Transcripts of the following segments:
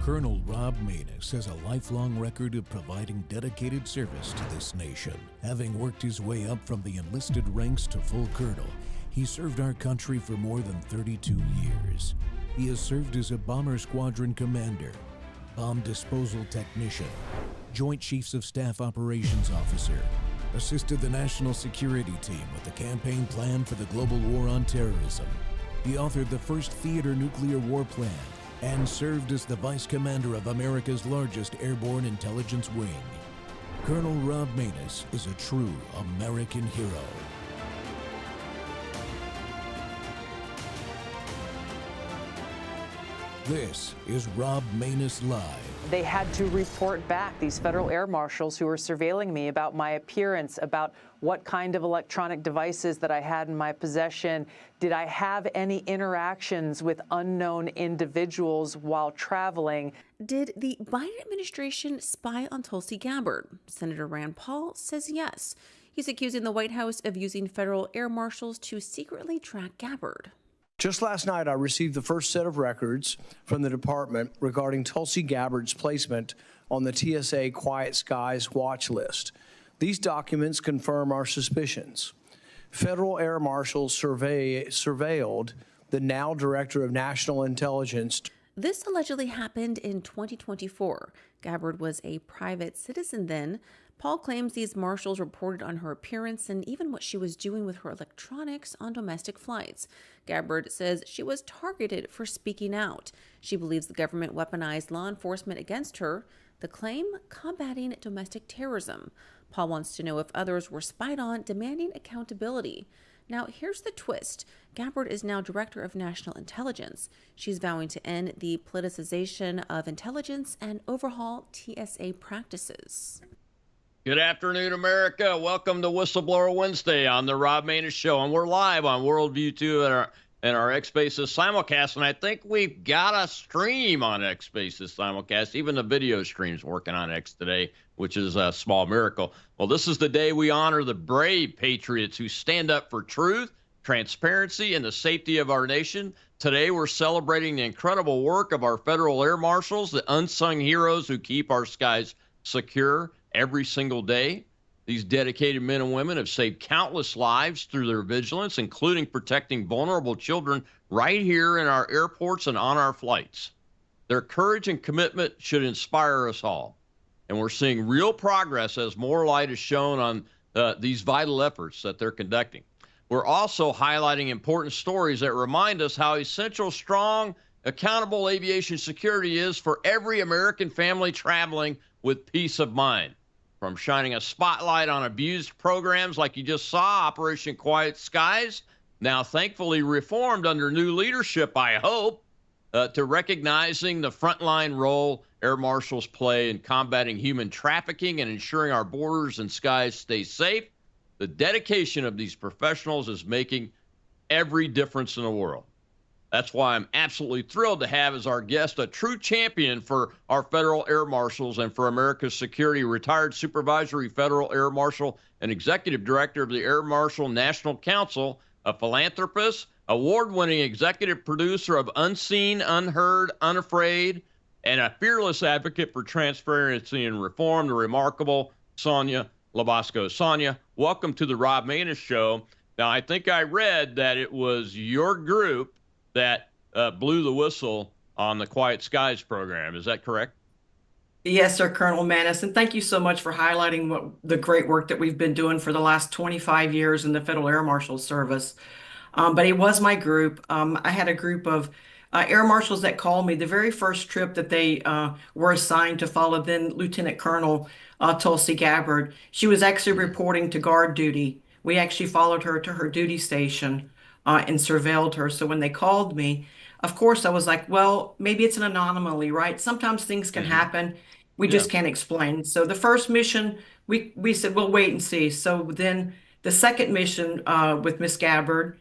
Colonel Rob Maness has a lifelong record of providing dedicated service to this nation. Having worked his way up from the enlisted ranks to full colonel, he served our country for more than 32 years. He has served as a bomber squadron commander, bomb disposal technician, Joint Chiefs of Staff operations officer, assisted the national security team with the campaign plan for the global war on terrorism. He authored the first theater nuclear war plan and served as the vice commander of America's largest airborne intelligence wing. Colonel Rob Maness is a true American hero. This is Rob Maness Live. They had to report back, these federal air marshals who were surveilling me, about my appearance, about what kind of electronic devices that I had in my possession. Did I have any interactions with unknown individuals while traveling? Did the Biden administration spy on Tulsi Gabbard? Senator Rand Paul says yes. He's accusing the White House of using federal air marshals to secretly track Gabbard. Just last night, I received the first set of records from the department regarding Tulsi Gabbard's placement on the TSA Quiet Skies watch list. These documents confirm our suspicions. Federal air marshals surveilled the now Director of National Intelligence. This allegedly happened in 2024. Gabbard was a private citizen then. Paul claims these marshals reported on her appearance and even what she was doing with her electronics on domestic flights. Gabbard says she was targeted for speaking out. She believes the government weaponized law enforcement against her. The claim, combating domestic terrorism. Paul wants to know if others were spied on, demanding accountability. Now, here's the twist. Gabbard is now Director of National Intelligence. She's vowing to end the politicization of intelligence and overhaul TSA practices. Good afternoon, America. Welcome to Whistleblower Wednesday on the Rob Maness Show. And we're live on Worldview 2 and our X Spaces simulcast. And I think we've got a stream on X Spaces simulcast. Even the video stream's working on X today, which is a small miracle. Well, this is the day we honor the brave patriots who stand up for truth, transparency, and the safety of our nation. Today, we're celebrating the incredible work of our federal air marshals, the unsung heroes who keep our skies secure every single day. These dedicated men and women have saved countless lives through their vigilance, including protecting vulnerable children right here in our airports and on our flights. Their courage and commitment should inspire us all. And we're seeing real progress as more light is shown on these vital efforts that they're conducting. We're also highlighting important stories that remind us how essential, strong, accountable aviation security is for every American family traveling with peace of mind. From shining a spotlight on abused programs like you just saw, Operation Quiet Skies, now thankfully reformed under new leadership, I hope, to recognizing the frontline role air marshals play in combating human trafficking and ensuring our borders and skies stay safe. The dedication of these professionals is making every difference in the world. That's why I'm absolutely thrilled to have as our guest a true champion for our federal air marshals and for America's security, retired supervisory federal air marshal and executive director of the Air Marshal National Council, a philanthropist, award-winning executive producer of Unseen, Unheard, Unafraid, and a fearless advocate for transparency and reform, the remarkable Sonia Labasco. Sonia, welcome to the Rob Maness Show. Now, I think I read that it was your group that blew the whistle on the Quiet Skies program. Is that correct? Yes, sir, Colonel Maness. And thank you so much for highlighting the great work that we've been doing for the last 25 years in the Federal Air Marshal Service. But it was my group. I had a group of air marshals that called me the very first trip that they were assigned to follow then Lieutenant Colonel Tulsi Gabbard. She was actually reporting to guard duty. We actually followed her to her duty station and surveilled her. So when they called me, of course, I was like, well, maybe it's an anomaly, right? Sometimes things can happen. We just can't explain. So the first mission, we said, we'll wait and see. So then the second mission with Miss Gabbard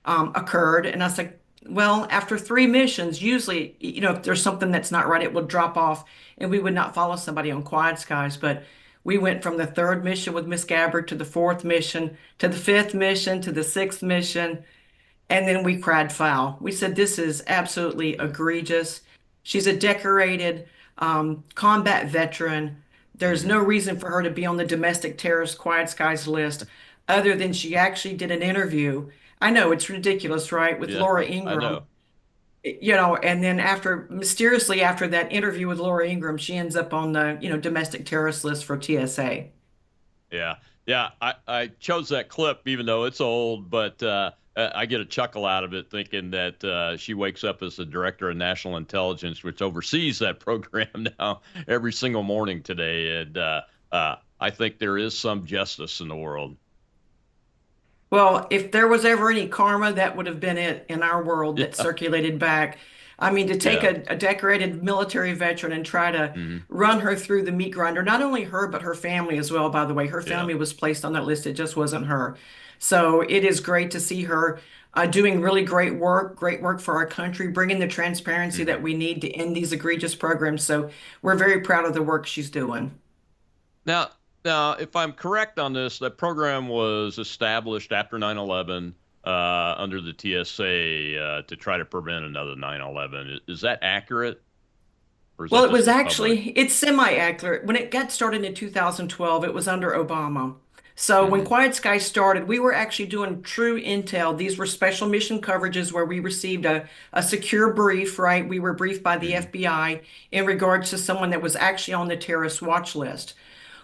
occurred. And I was like, well, after 3 missions, usually, you know, if there's something that's not right, it will drop off and we would not follow somebody on Quiet Skies. But we went from the 3rd mission with Miss Gabbard to the 4th mission, to the 5th mission, to the 6th mission. And then we cried foul. We said, this is absolutely egregious. She's a decorated combat veteran. There's Hmm. no reason for her to be on the domestic terrorist quiet skies list other than she actually did an interview. I know it's ridiculous, right? With Yeah, Laura I Ingraham, know. and then mysteriously after that interview with Laura Ingraham, she ends up on the, domestic terrorist list for TSA. Yeah, yeah. I chose that clip even though it's old, but I get a chuckle out of it thinking that she wakes up as the director of national intelligence, which oversees that program now every single morning today, and I think there is some justice in the world. Well, if there was ever any karma, that would have been it in our world that Yeah, circulated back. I mean, to take yeah. a decorated military veteran and try to Hmm. run her through the meat grinder, not only her, but her family as well, by the way. Her Yeah. family was placed on that list. It just wasn't her. So it is great to see her doing really great work for our country, bringing the transparency Hmm. that we need to end these egregious programs. So we're very proud of the work she's doing. Now, now, if I'm correct on this, that program was established after 9/11 under the TSA to try to prevent another 9/11. Is that accurate, or is Well, that it just was the public? it's semi-accurate. When it got started in 2012, it was under Obama. So when Hmm. Quiet Sky started, we were actually doing true intel. These were special mission coverages where we received a secure brief, right? We were briefed by the Hmm. FBI in regards to someone that was actually on the terrorist watch list.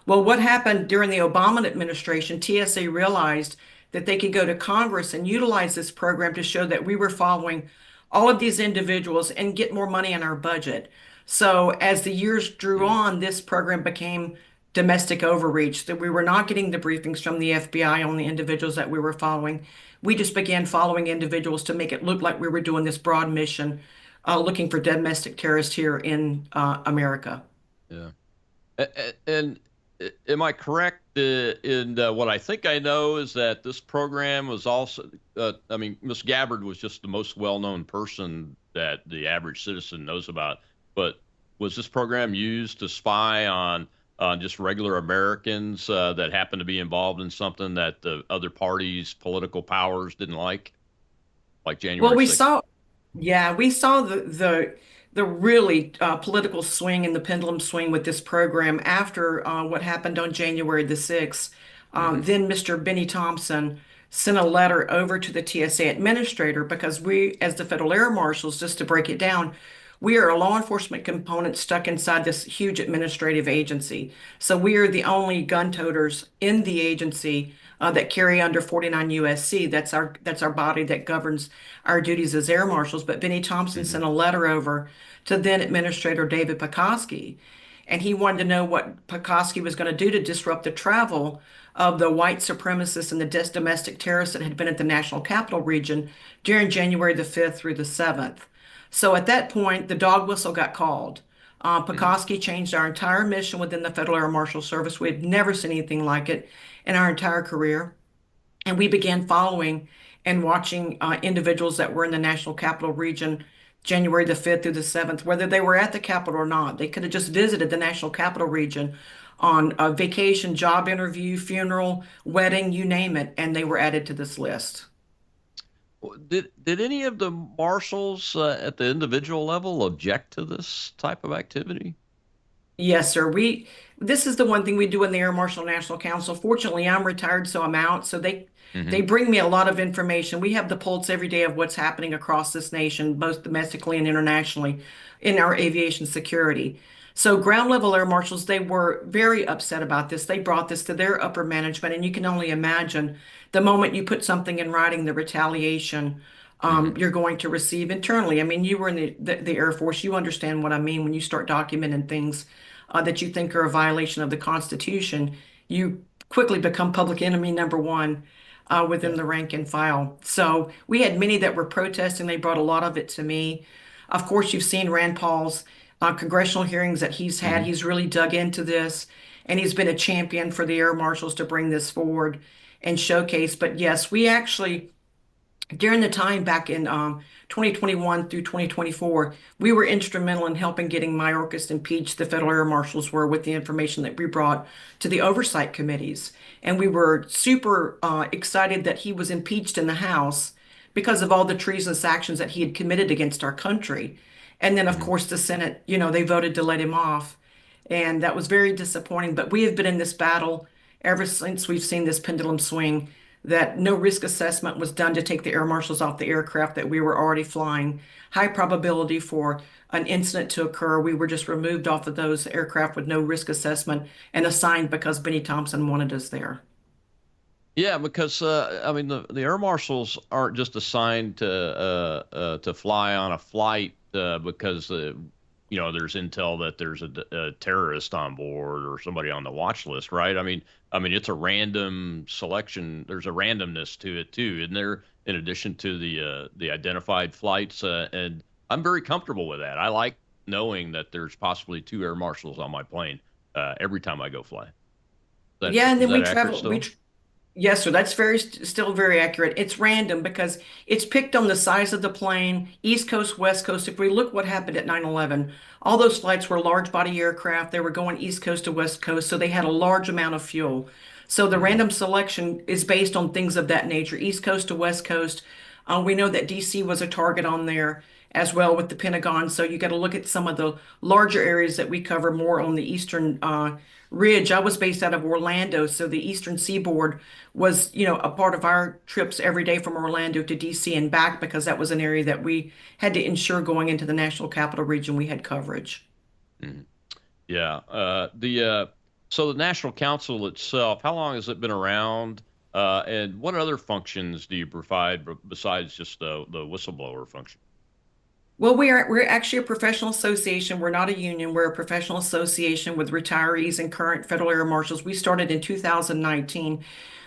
Well, what happened during the Obama administration, TSA realized that they could go to Congress and utilize this program to show that we were following all of these individuals and get more money in our budget. So as the years drew Hmm. on, this program became domestic overreach, that we were not getting the briefings from the FBI on the individuals that we were following. We just began following individuals to make it look like we were doing this broad mission, looking for domestic terrorists here in America. Yeah. And am I correct in what I think I know is that this program was also, I mean, Miss Gabbard was just the most well-known person that the average citizen knows about, but was this program used to spy on just regular Americans that happened to be involved in something that the other parties' political powers didn't like Well, January 6th? we saw the really political swing and the pendulum swing with this program after what happened on January the 6th. Hmm. Then Mr. Benny Thompson sent a letter over to the TSA administrator because we, as the Federal Air Marshals, just to break it down, we are a law enforcement component stuck inside this huge administrative agency. So we are the only gun toters in the agency that carry under 49 USC. That's our body that governs our duties as air marshals. But Benny Thompson Hmm. sent a letter over to then Administrator David Pekoski, and he wanted to know what Pekoski was going to do to disrupt the travel of the white supremacists and the domestic terrorists that had been at the National Capital Region during January the 5th through the 7th. So at that point, the dog whistle got called. Hmm. Pekoski changed our entire mission within the Federal Air Marshal Service. We had never seen anything like it in our entire career. And we began following and watching individuals that were in the National Capital Region January the 5th through the 7th, whether they were at the Capitol or not. They could have just visited the National Capital Region on a vacation, job interview, funeral, wedding, you name it, and they were added to this list. Did any of the marshals at the individual level object to this type of activity? Yes, sir. This is the one thing we do in the Air Marshal National Council. Fortunately, I'm retired, so I'm out. So they Hmm. bring me a lot of information. We have the pulse every day of what's happening across this nation, both domestically and internationally, in our aviation security. So ground level air marshals, they were very upset about this. They brought this to their upper management, and you can only imagine the moment you put something in writing, the retaliation Hmm. you're going to receive internally. I mean, you were in the Air Force. You understand what I mean when you start documenting things that you think are a violation of the Constitution. You quickly become public enemy number one within Yeah. the rank and file. So we had many that were protesting. They brought a lot of it to me. Of course, you've seen Rand Paul's congressional hearings that he's had. Hmm. He's really dug into this, and he's been a champion for the air marshals to bring this forward and showcase. But yes, we actually during the time back in 2021 through 2024, we were instrumental in helping getting Mayorkas impeached. The federal air marshals were with the information that we brought to the oversight committees. And we were super excited that he was impeached in the House because of all the treasonous actions that he had committed against our country. And then, of course, the Senate, they voted to let him off. And that was very disappointing. But we have been in this battle ever since we've seen this pendulum swing, that no risk assessment was done to take the air marshals off the aircraft that we were already flying. High probability for an incident to occur. We were just removed off of those aircraft with no risk assessment and assigned because Benny Thompson wanted us there. Yeah, because I mean the air marshals aren't just assigned to fly on a flight because there's intel that there's a terrorist on board or somebody on the watch list, right? I mean it's a random selection. There's a randomness to it too, isn't there? In addition to the identified flights, and I'm very comfortable with that. I like knowing that there's possibly 2 air marshals on my plane every time I go fly. Yeah, and Is then we that accurate travel. still? Yes, sir. That's still very accurate. It's random because it's picked on the size of the plane, East Coast, West Coast. If we look what happened at 9/11, all those flights were large body aircraft. They were going East Coast to West Coast, so they had a large amount of fuel. So the Hmm. random selection is based on things of that nature, East Coast to West Coast. We know that DC was a target on there as well with the Pentagon. So you got to look at some of the larger areas that we cover more on the eastern ridge. I was based out of Orlando, so the eastern seaboard was, a part of our trips every day from Orlando to DC and back because that was an area that we had to ensure going into the National Capital Region we had coverage. Mhm. Yeah. So the National Council itself, how long has it been around? And what other functions do you provide besides just the whistleblower function? Well, we're actually a professional association. We're not a union. We're a professional association with retirees and current federal air marshals. We started in 2019.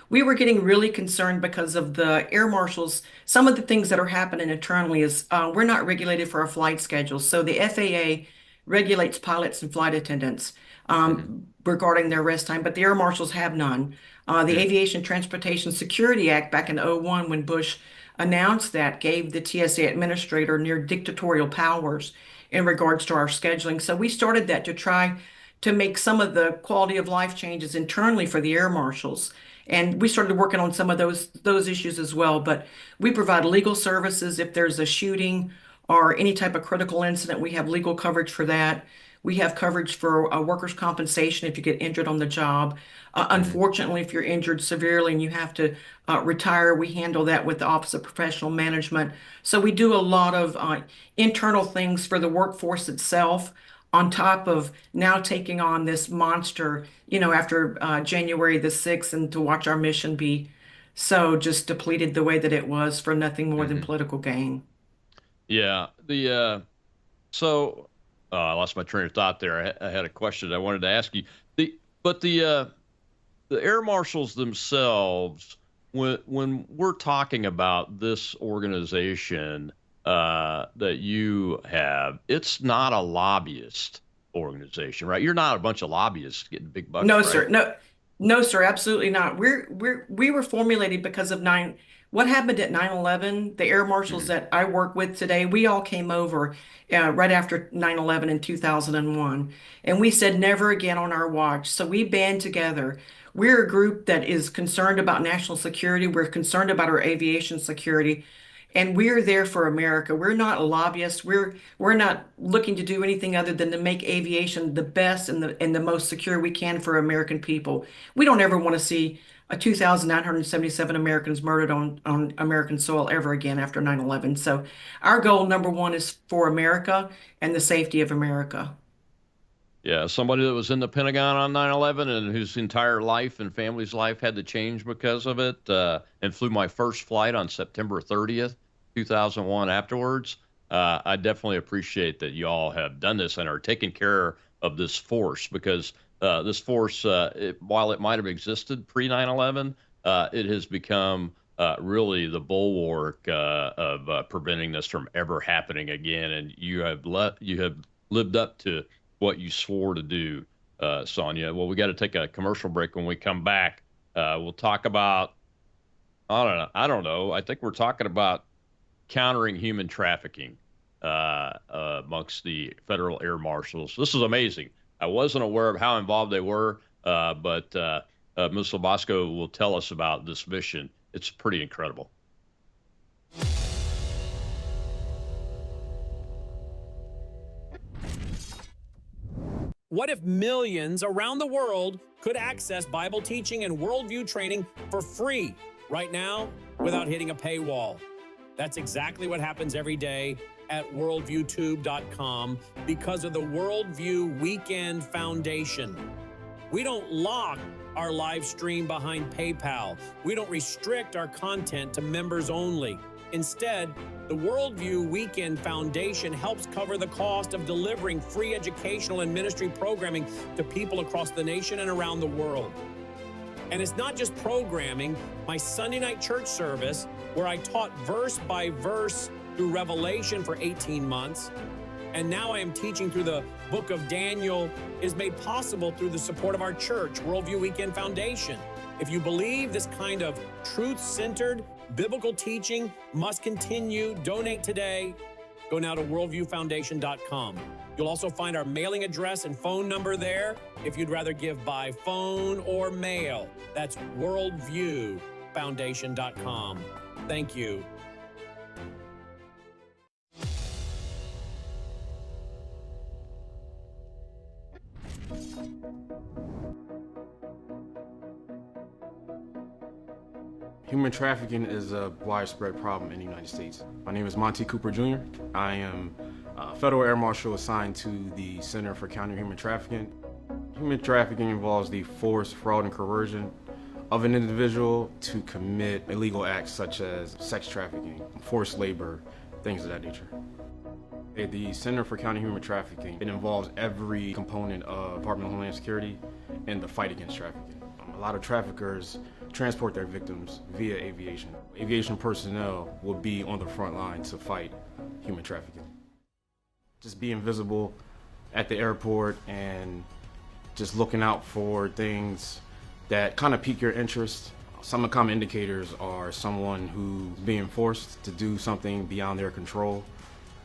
We were getting really concerned because of the air marshals. Some of the things that are happening internally is we're not regulated for our flight schedules. So the FAA regulates pilots and flight attendants Hmm. regarding their rest time, but the air marshals have none. The Hmm. Aviation Transportation Security Act back in '01, when Bush announced that, gave the TSA administrator near dictatorial powers in regards to our scheduling. So we started that to try to make some of the quality of life changes internally for the air marshals. And we started working on some of those issues as well. But we provide legal services if there's a shooting or any type of critical incident. We have legal coverage for that. We have coverage for workers' compensation if you get injured on the job. Hmm. Unfortunately, if you're injured severely and you have to retire, we handle that with the Office of Professional Management. So we do a lot of internal things for the workforce itself, on top of now taking on this monster, after January the 6th, and to watch our mission be so just depleted the way that it was for nothing more than Hmm. political gain. Yeah. So I lost my train of thought there. I had a question I wanted to ask you. But the air marshals themselves, when we're talking about this organization that you have, it's not a lobbyist organization, right? You're not a bunch of lobbyists getting big bucks, No, right? sir. No, no, sir. Absolutely not. We were formulated because of what happened at 9/11. The air marshals Hmm. that I work with today, we all came over right after 9/11 in 2001, and we said never again on our watch. So we band together. We're a group that is concerned about national security. We're concerned about our aviation security. And we're there for America. We're not lobbyists. We're not looking to do anything other than to make aviation the best and the most secure we can for American people. We don't ever want to see 2,977 Americans murdered on American soil ever again after 9/11. So our goal number one is for America and the safety of America. Yeah, somebody that was in the Pentagon on 9/11 and whose entire life and family's life had to change because of it, and flew my first flight on September 30th, 2001 afterwards. I definitely appreciate that you all have done this and are taking care of this force because this force, while it might have existed pre 9/11, it has become really the bulwark of preventing this from ever happening again. And you have lived up to what you swore to do, Sonia. Well, we got to take a commercial break. When we come back, we'll talk about, I don't know. I think we're talking about countering human trafficking amongst the federal air marshals. This is amazing. I wasn't aware of how involved they were, but Ms. Labasco will tell us about this mission. It's pretty incredible. What if millions around the world could access Bible teaching and worldview training for free right now without hitting a paywall? That's exactly what happens every day at worldviewtube.com because of the Worldview Weekend Foundation. We don't lock our live stream behind PayPal. We don't restrict our content to members only. Instead, the Worldview Weekend Foundation helps cover the cost of delivering free educational and ministry programming to people across the nation and around the world. And it's not just programming. My Sunday night church service, where I taught verse by verse through Revelation for 18 months, and now I am teaching through the book of Daniel, is made possible through the support of our church, Worldview Weekend Foundation. If you believe this kind of truth-centered biblical teaching must continue, donate today. Go now to worldviewfoundation.com. You'll also find our mailing address and phone number there if you'd rather give by phone or mail. That's worldviewfoundation.com. Thank you. Human trafficking is a widespread problem in the United States. My name is Monty Cooper Jr. I am a federal air marshal assigned to the Center for Countering Human Trafficking. Human trafficking involves the force, fraud, and coercion of an individual to commit illegal acts such as sex trafficking, forced labor, things of that nature. At the Center for Countering Human Trafficking, it involves every component of Department of Homeland Security and the fight against trafficking. A lot of traffickers transport their victims via aviation. Aviation personnel will be on the front line to fight human trafficking. Just being visible at the airport and just looking out for things that kind of pique your interest. Some of the common indicators are someone who's being forced to do something beyond their control,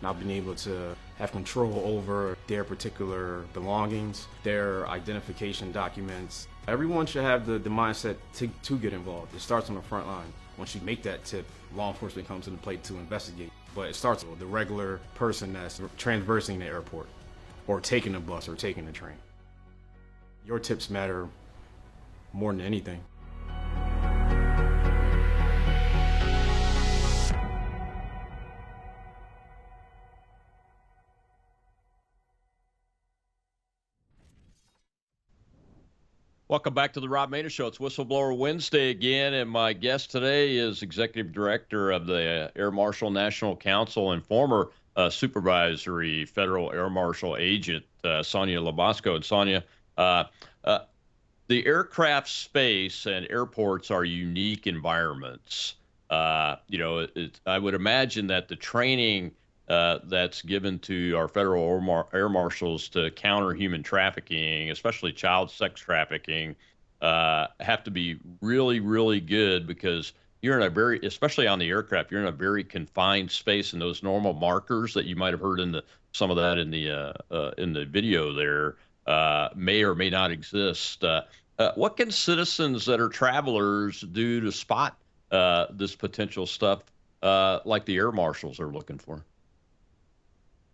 not being able to have control over their particular belongings, their identification documents. Everyone should have the mindset to get involved. It starts on the front line. Once you make that tip, law enforcement comes into play to investigate. But it starts with the regular person that's transversing the airport or taking a bus or taking a train. Your tips matter more than anything. Welcome back to the Rob Maynard Show. It's Whistleblower Wednesday again, and my guest today is Executive Director of the Air Marshal National Council and former supervisory Federal Air Marshal agent, Sonia Labasco. And Sonia, the aircraft space and airports are unique environments. I would imagine that the training that's given to our federal air marshals to counter human trafficking, especially child sex trafficking, have to be really, really good because you're in especially on the aircraft, you're in a very confined space, and those normal markers that you might have heard some of that in the video there may or may not exist. What can citizens that are travelers do to spot this potential stuff like the air marshals are looking for?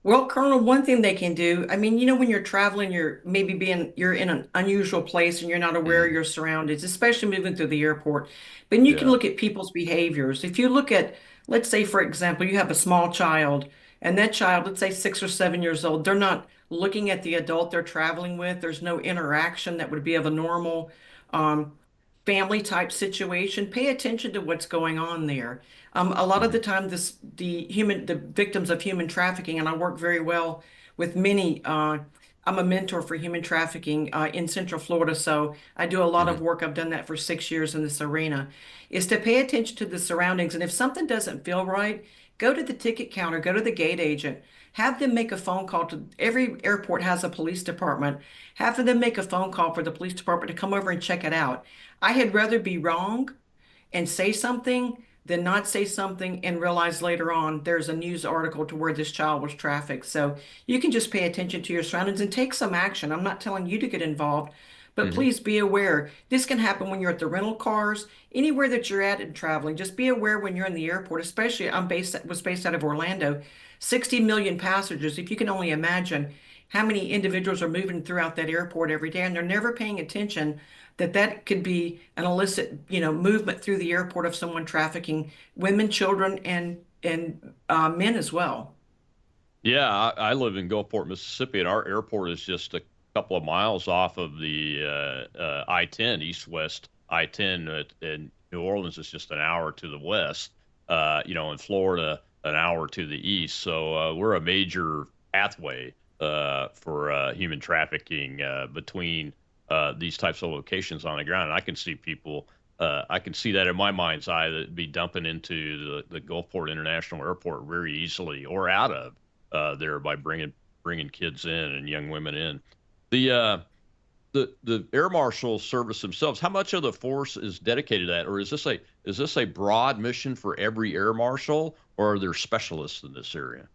Well, Colonel, one thing they can do, when you're traveling, you're in an unusual place and you're not aware of your surroundings, especially moving through the airport. But you can look at people's behaviors. If you look at, let's say, for example, you have a small child, and that child, let's say 6 or 7 years old, they're not looking at the adult they're traveling with. There's no interaction that would be of a normal family type situation. Pay attention to what's going on there. A lot of the time, the victims of human trafficking, and I work very well with many. I'm a mentor for human trafficking in Central Florida, so I do a lot of work. I've done that for 6 years in this arena. Is to pay attention to the surroundings, and if something doesn't feel right, go to the ticket counter, go to the gate agent, have them make a phone call to every airport has a police department. Have them make a phone call for the police department to come over and check it out. I had rather be wrong and say something than not say something and realize later on there's a news article to where this child was trafficked. So you can just pay attention to your surroundings and take some action. I'm not telling you to get involved, but please be aware. This can happen when you're at the rental cars, anywhere that you're at and traveling. Just be aware when you're in the airport, especially was based out of Orlando, 60 million passengers. If you can only imagine, how many individuals are moving throughout that airport every day, and they're never paying attention that that could be an illicit, movement through the airport of someone trafficking women, children, and men as well. Yeah, I live in Gulfport, Mississippi, and our airport is just a couple of miles off of the I-10, east-west I-10. In New Orleans, it's just an hour to the west. In Florida, an hour to the east. So we're a major pathway for human trafficking between these types of locations on the ground. And I can see people. I can see that in my mind's eye that be dumping into the Gulfport International Airport very easily, or out of there by bringing kids in and young women in. The Air Marshal Service themselves, how much of the force is dedicated to that, or is this a broad mission for every Air Marshal, or are there specialists in this area?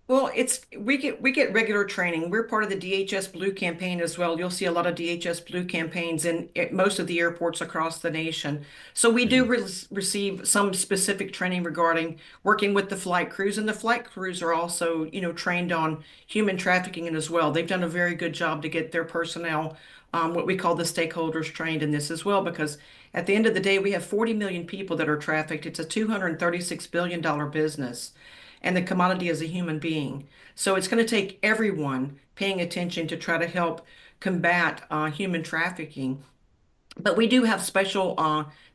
Well, we get regular training. We're part of the DHS Blue campaign as well. You'll see a lot of DHS Blue campaigns in most of the airports across the nation. So we do receive some specific training regarding working with the flight crews, and the flight crews are also, trained on human trafficking as well. They've done a very good job to get their personnel, what we call the stakeholders, trained in this as well, because at the end of the day, we have 40 million people that are trafficked. It's a $236 billion business, and the commodity is a human being. So it's going to take everyone paying attention to try to help combat human trafficking. But we do have special,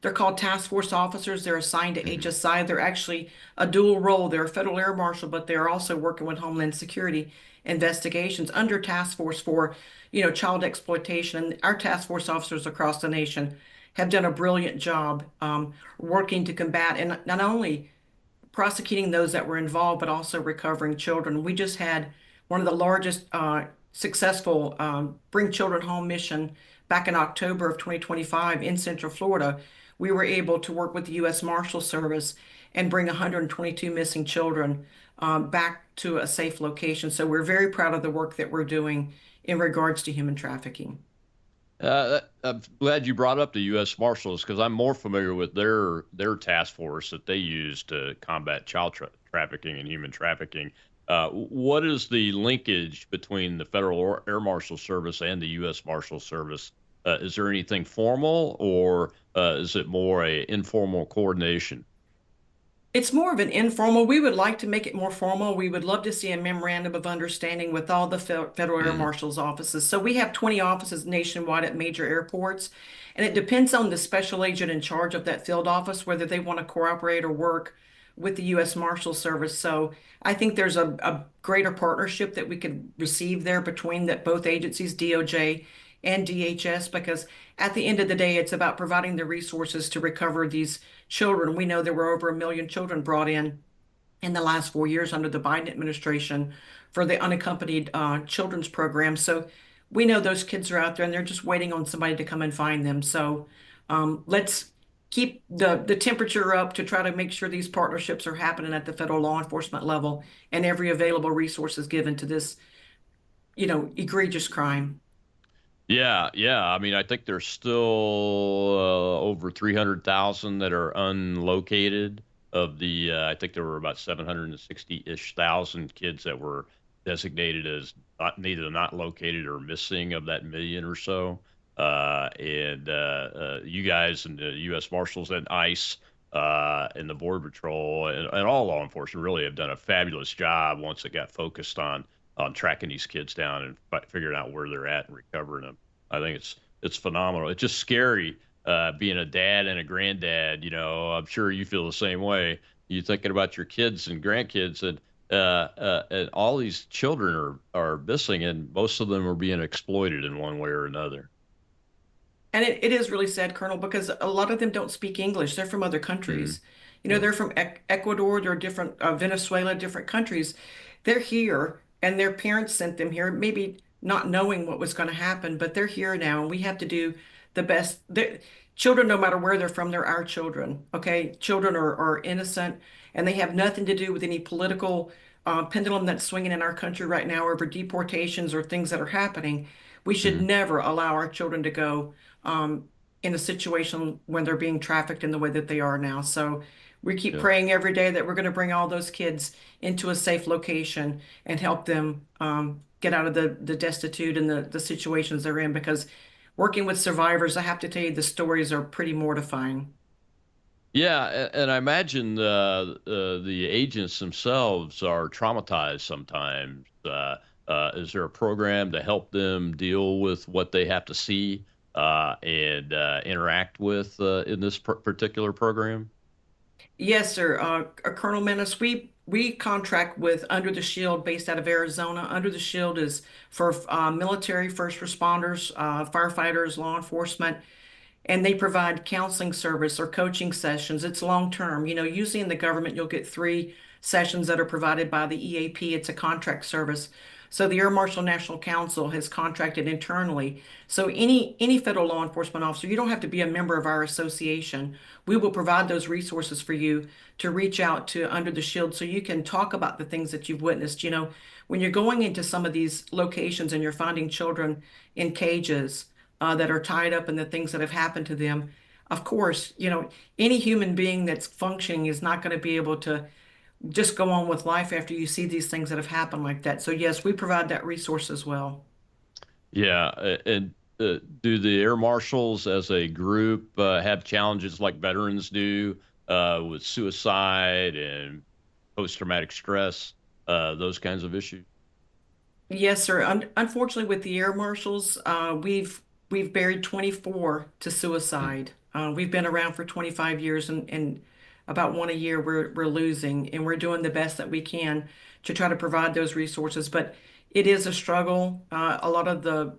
they're called task force officers. They're assigned to HSI. They're actually a dual role. They're a federal air marshal, but they're also working with Homeland Security investigations under task force for, child exploitation. And our task force officers across the nation have done a brilliant job working to combat, and not only prosecuting those that were involved, but also recovering children. We just had one of the largest successful Bring Children Home mission back in October of 2025 in Central Florida. We were able to work with the U.S. Marshals Service and bring 122 missing children back to a safe location. So we're very proud of the work that we're doing in regards to human trafficking. I'm glad you brought up the U.S. Marshals, because I'm more familiar with their task force that they use to combat child trafficking and human trafficking. What is the linkage between the Federal Air Marshal Service and the U.S. Marshal Service? Is there anything formal, or is it more a informal coordination? It's more of an informal. We would like to make it more formal. We would love to see a memorandum of understanding with all the Federal Air Marshal's offices. So we have 20 offices nationwide at major airports, and it depends on the special agent in charge of that field office, whether they want to cooperate or work with the U.S. Marshal Service. So I think there's a greater partnership that we could receive there between that both agencies, DOJ and DHS, because at the end of the day, it's about providing the resources to recover these children. We know there were over 1 million children brought in the last 4 years under the Biden administration for the unaccompanied children's program. So we know those kids are out there and they're just waiting on somebody to come and find them. So let's keep the temperature up to try to make sure these partnerships are happening at the federal law enforcement level, and every available resource is given to this, egregious crime. Yeah. I mean, I think there's still over 300,000 that are unlocated. Of the, I think there were about 760-ish thousand kids that were designated as neither not located or missing of that million or so. And you guys and the U.S. Marshals and ICE and the Border Patrol and all law enforcement really have done a fabulous job once it got focused on tracking these kids down and figuring out where they're at and recovering them. I think it's phenomenal. It's just scary being a dad and a granddad. I'm sure you feel the same way. You're thinking about your kids and grandkids, and all these children are missing, and most of them are being exploited in one way or another. And it is really sad, Colonel, because a lot of them don't speak English. They're from other countries. They're from Ecuador, they're different, Venezuela, different countries. They're here, and their parents sent them here, maybe not knowing what was going to happen, but they're here now, and we have to do the best. Children, no matter where they're from, they're our children, okay? Children are innocent, and they have nothing to do with any political pendulum that's swinging in our country right now over deportations or things that are happening. We should never allow our children to go in a situation when they're being trafficked in the way that they are now. So we keep praying every day that we're going to bring all those kids into a safe location and help them get out of the destitute and the situations they're in, because working with survivors, I have to tell you, the stories are pretty mortifying. Yeah, and I imagine the agents themselves are traumatized sometimes. Is there a program to help them deal with what they have to see and interact with in this particular program? Yes, sir. Colonel Menace, we contract with Under the Shield based out of Arizona. Under the Shield is for military, first responders, firefighters, law enforcement, and they provide counseling service or coaching sessions. It's long term. You know, usually in the government, you'll get 3 sessions that are provided by the EAP. It's a contract service. So the Air Marshal National Council has contracted internally. So any federal law enforcement officer, you don't have to be a member of our association. We will provide those resources for you to reach out to Under the Shield so you can talk about the things that you've witnessed. You know, when you're going into some of these locations and you're finding children in cages, that are tied up in the things that have happened to them. Of course, you know, any human being that's functioning is not going to be able to just go on with life after you see these things that have happened like that. So, yes, we provide that resource as well. Yeah, and do the air marshals as a group have challenges like veterans do with suicide and post-traumatic stress, those kinds of issues? Yes, sir. Unfortunately, with the air marshals, we've buried 24 to Mm. suicide. We've been around for 25 years, and about one a year we're losing, and we're doing the best that we can to try to provide those resources. But it is a struggle. A lot of the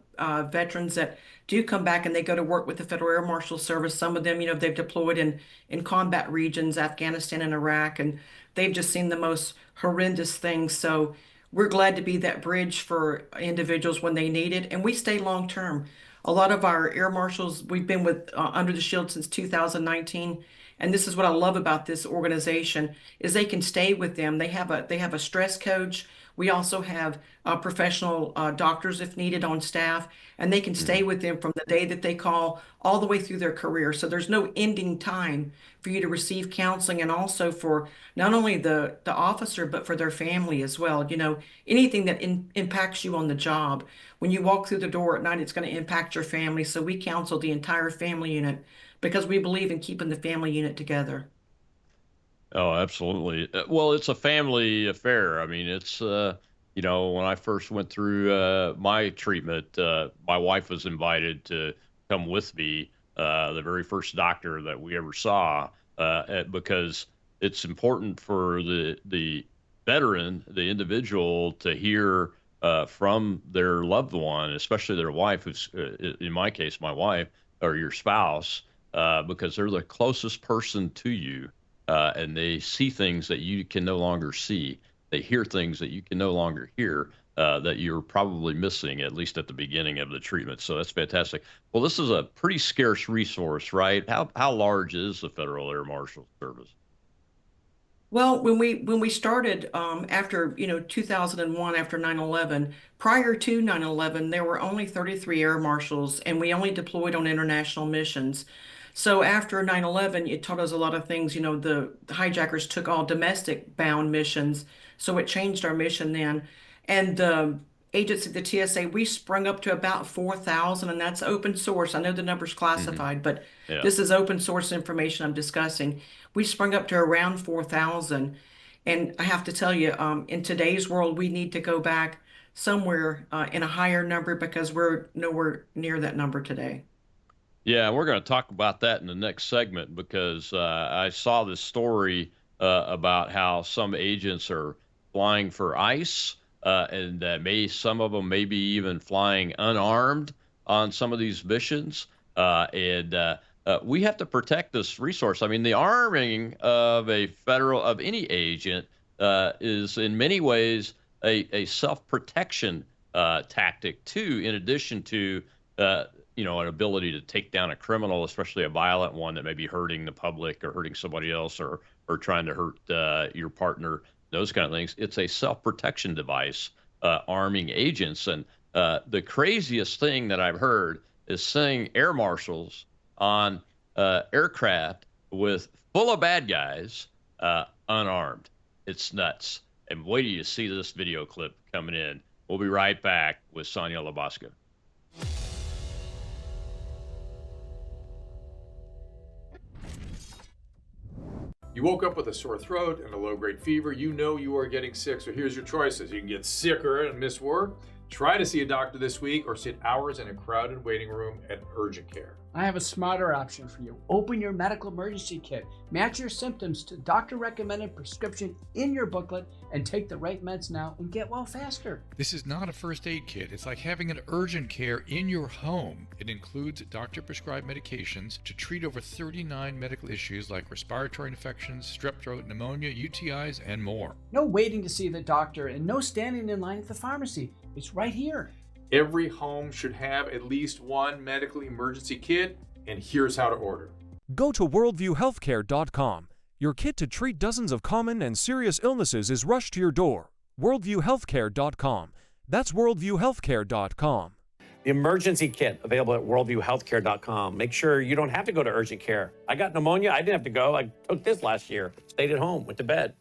veterans that do come back and they go to work with the Federal Air Marshal Service, some of them, you know, they've deployed in combat regions, Afghanistan and Iraq, and they've just seen the most horrendous things. So we're glad to be that bridge for individuals when they need it, and we stay long term. A lot of our air marshals, we've been with Under the Shield since 2019, and this is what I love about this organization is they can stay with them. They have a stress coach. We also have professional doctors if needed on staff, and they can stay Mhm. with them from the day that they call all the way through their career. So there's no ending time for you to receive counseling, and also for not only the officer but for their family as well. You know, anything that impacts you on the job. When you walk through the door at night, it's going to impact your family. So we counsel the entire family unit because we believe in keeping the family unit together. Oh, absolutely. Well, it's a family affair. I mean, it's when I first went through my treatment, my wife was invited to come with me, the very first doctor that we ever saw, because it's important for the veteran, the individual, to hear from their loved one, especially their wife, who's in my case, my wife or your spouse, because they're the closest person to you, and they see things that you can no longer see. They hear things that you can no longer hear, that you're probably missing, at least at the beginning of the treatment. So that's fantastic. Well, this is a pretty scarce resource, right? How large is the Federal Air Marshal Service? Well, when we started after 2001, after 9/11, prior to 9/11, there were only 33 air marshals, and we only deployed on international missions. So after 9/11, it taught us a lot of things. You know, the hijackers took all domestic bound missions, so it changed our mission then. And the agents at the TSA, we sprung up to about 4,000, and that's open source. I know the number's Hmm. classified, but Yeah. this is open source information I'm discussing. We sprung up to around 4,000. And I have to tell you, in today's world, we need to go back somewhere in a higher number because we're nowhere near that number today. Yeah, we're going to talk about that in the next segment because I saw this story about how some agents are flying for ICE, and that some of them may be even flying unarmed on some of these missions. And we have to protect this resource. I mean, the arming of any agent is in many ways a self-protection tactic too, in addition to uh, an ability to take down a criminal, especially a violent one that may be hurting the public or hurting somebody else, or trying to hurt your partner, those kind of things. It's a self-protection device, arming agents. And the craziest thing that I've heard is seeing air marshals on aircraft with full of bad guys, unarmed. It's nuts. And wait till you see this video clip coming in. We'll be right back with Sonia Labasco. You woke up with a sore throat and a low-grade fever. You know you are getting sick, so here's your choices. You can get sicker and miss work, try to see a doctor this week, or sit hours in a crowded waiting room at urgent care. I have a smarter option for you. Open your medical emergency kit. Match your symptoms to doctor-recommended prescription in your booklet and take the right meds now and get well faster. This is not a first aid kit. It's like having an urgent care in your home. It includes doctor-prescribed medications to treat over 39 medical issues like respiratory infections, strep throat, pneumonia, UTIs, and more. No waiting to see the doctor and no standing in line at the pharmacy. It's right here. Every home should have at least one medical emergency kit, and here's how to order. Go to worldviewhealthcare.com. Your kit to treat dozens of common and serious illnesses is rushed to your door. worldviewhealthcare.com. That's worldviewhealthcare.com. The emergency kit available at worldviewhealthcare.com. Make sure you don't have to go to urgent care. I got pneumonia. I didn't have to go. I took this last year. Stayed at home, went to bed.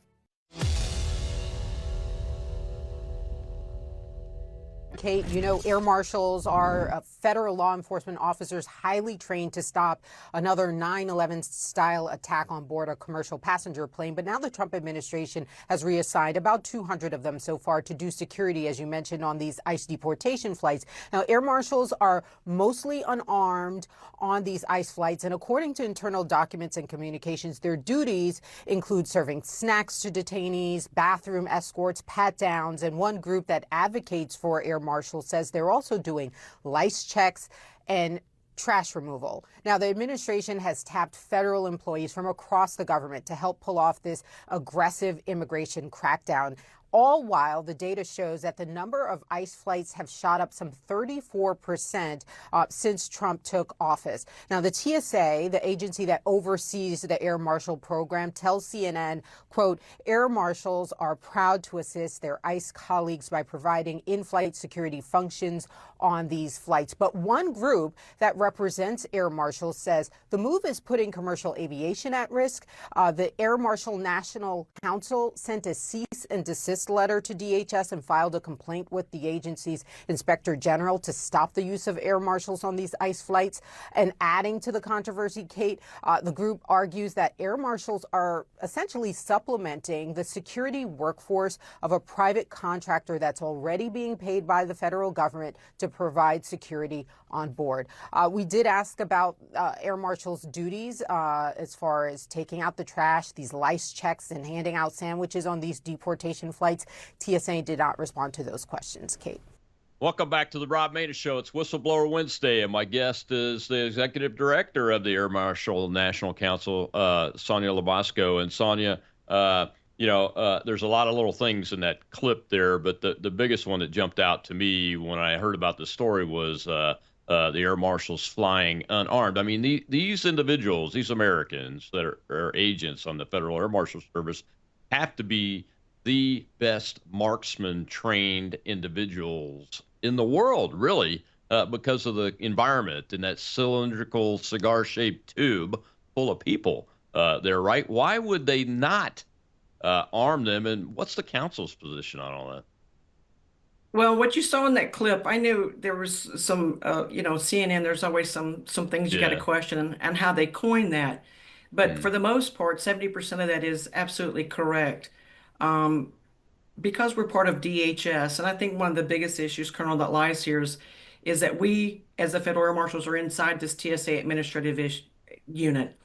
Kate, you know, air marshals are federal law enforcement officers highly trained to stop another 9/11 style attack on board a commercial passenger plane. But now the Trump administration has reassigned about 200 of them so far to do security, as you mentioned, on these ICE deportation flights. Now, air marshals are mostly unarmed on these ICE flights. And according to internal documents and communications, their duties include serving snacks to detainees, bathroom escorts, pat downs, and one group that advocates for air marshals says they're also doing lice checks and trash removal. Now, the administration has tapped federal employees from across the government to help pull off this aggressive immigration crackdown. All while the data shows that the number of ICE flights have shot up some 34% since Trump took office. Now, the TSA, the agency that oversees the air marshal program, tells CNN, quote, air marshals are proud to assist their ICE colleagues by providing in-flight security functions on these flights. But one group that represents air marshals says the move is putting commercial aviation at risk. The Air Marshal National Council sent a cease and desist letter to DHS and filed a complaint with the agency's inspector general to stop the use of air marshals on these ICE flights. And adding to the controversy, Kate, the group argues that air marshals are essentially supplementing the security workforce of a private contractor that's already being paid by the federal government to provide security on board. We did ask about air marshals' duties as far as taking out the trash, these lice checks, and handing out sandwiches on these deportation flights. TSA did not respond to those questions, Kate. Welcome back to the Rob Maida Show. It's Whistleblower Wednesday, and my guest is the executive director of the Air Marshal National Council, Sonia Labasco. And Sonia, there's a lot of little things in that clip there, but the biggest one that jumped out to me when I heard about the story was the air marshals flying unarmed. I mean, these individuals, these Americans that are agents on the Federal Air Marshal Service, have to be the best marksman trained individuals in the world, really, because of the environment in that cylindrical cigar-shaped tube full of people there, right? Why would they not arm them? And what's the council's position on all that? Well, what you saw in that clip, I knew there was some, CNN, there's always some things you got to question and how they coined that. But for the most part, 70% of that is absolutely correct. Because we're part of DHS, and I think one of the biggest issues, Colonel, that lies here is that we, as the Federal Air Marshals, are inside this TSA administrative unit.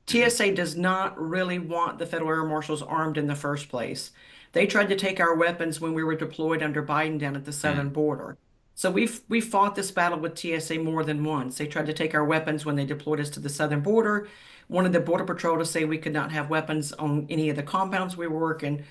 TSA does not really want the Federal Air Marshals armed in the first place. They tried to take our weapons when we were deployed under Biden down at the southern border. So we fought this battle with TSA more than once. They tried to take our weapons when they deployed us to the southern border, wanted the Border Patrol to say we could not have weapons on any of the compounds we were working.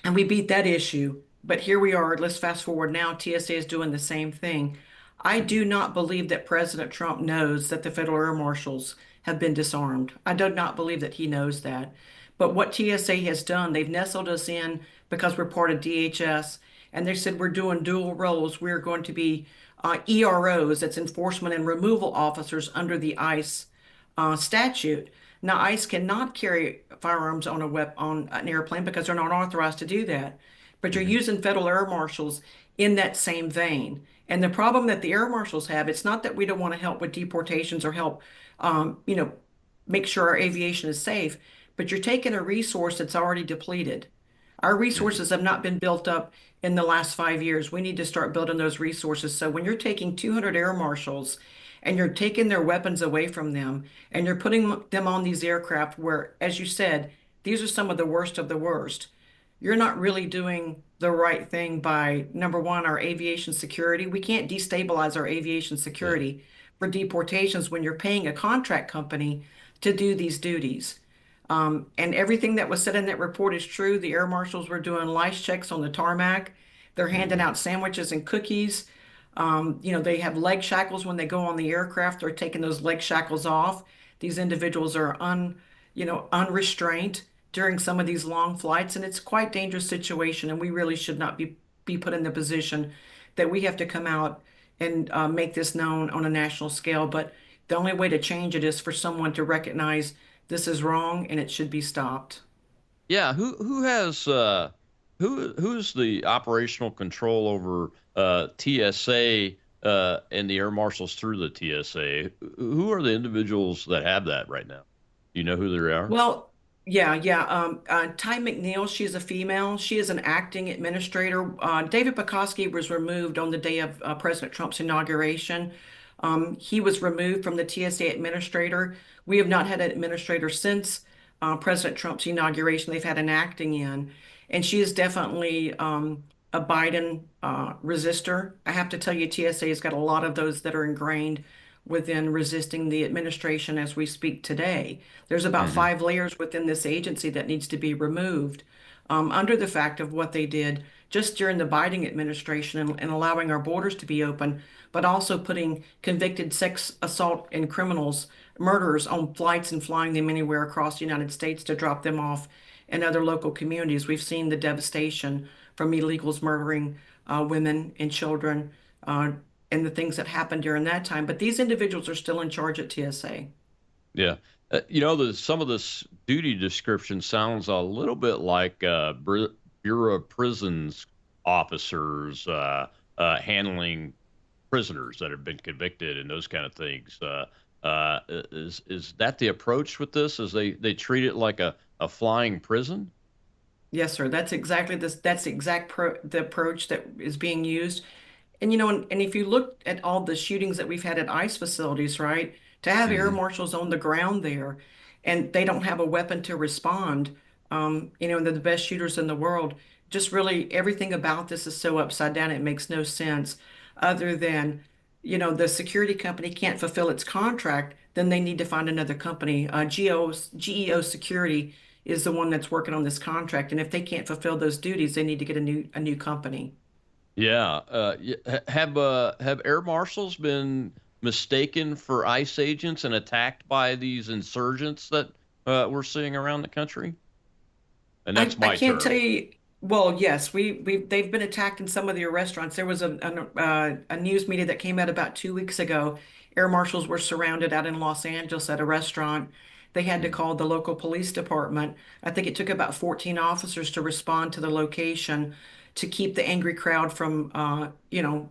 And we beat that issue. But here we are. Let's fast forward now. TSA is doing the same thing. I do not believe that President Trump knows that the Federal Air Marshals have been disarmed. I do not believe that he knows that. But what TSA has done, they've nestled us in because we're part of DHS. And they said we're doing dual roles. We're going to be EROs, that's enforcement and removal officers under the ICE statute. Now, ICE cannot carry firearms on an airplane because they're not authorized to do that. but you're using federal air marshals in that same vein. And the problem that the air marshals have, it's not that we don't want to help with deportations or help, you know, make sure our aviation is safe, but you're taking a resource that's already depleted. Our resources have not been built up in the last 5 years. We need to start building those resources. So when you're taking 200 air marshals and you're taking their weapons away from them and you're putting them on these aircraft where, as you said, these are some of the worst of the worst, you're not really doing the right thing by, number one, our aviation security. We can't destabilize our aviation security for deportations when you're paying a contract company to do these duties. And everything that was said in that report is true. The air marshals were doing lice checks on the tarmac. They're handing out sandwiches and cookies. You know, they have leg shackles when they go on the aircraft. They're taking those leg shackles off. These individuals are unrestrained during some of these long flights, and it's quite dangerous situation. And we really should not be put in the position that we have to come out and make this known on a national scale. But the only way to change it is for someone to recognize this is wrong and it should be stopped. Yeah, who has who's the operational control over TSA and the air marshals through the TSA? Who are the individuals that have that right now? Do you know who they are? Well, yeah. Ty McNeil, she's a female. She is an acting administrator. David Pekoski was removed on the day of President Trump's inauguration. He was removed from the TSA administrator. We have not had an administrator since President Trump's inauguration. They've had an acting in, and she is definitely a Biden resistor. I have to tell you, TSA has got a lot of those that are ingrained within resisting the administration as we speak today. There's about 5 layers within this agency that needs to be removed under the fact of what they did just during the Biden administration and allowing our borders to be open, but also putting convicted sex assault and murderers on flights and flying them anywhere across the United States to drop them off in other local communities. We've seen the devastation from illegals murdering women and children and the things that happened during that time. But these individuals are still in charge at TSA. Yeah. You know, some of this duty description sounds a little bit like Bureau of Prisons officers handling prisoners that have been convicted and those kind of things. Is that the approach with this? Is they treat it like a flying prison? Yes, sir. That's exactly this. That's the approach that is being used. And you know, and if you look at all the shootings that we've had at ICE facilities, right, to have air marshals on the ground there, and they don't have a weapon to respond, you know, and they're the best shooters in the world. Just really everything about this is so upside down. It makes no sense, other than, you know, the security company can't fulfill its contract, then they need to find another company. GEO Security is the one that's working on this contract, and if they can't fulfill those duties, they need to get a new company. Yeah. Have air marshals been mistaken for ICE agents and attacked by these insurgents that we're seeing around the country? And that's my I can't term. tell you. Well, yes, they've been attacked in some of their restaurants. There was a news media that came out about 2 weeks ago. Air marshals were surrounded out in Los Angeles at a restaurant. They had to call the local police department. I think it took about 14 officers to respond to the location to keep the angry crowd from, you know,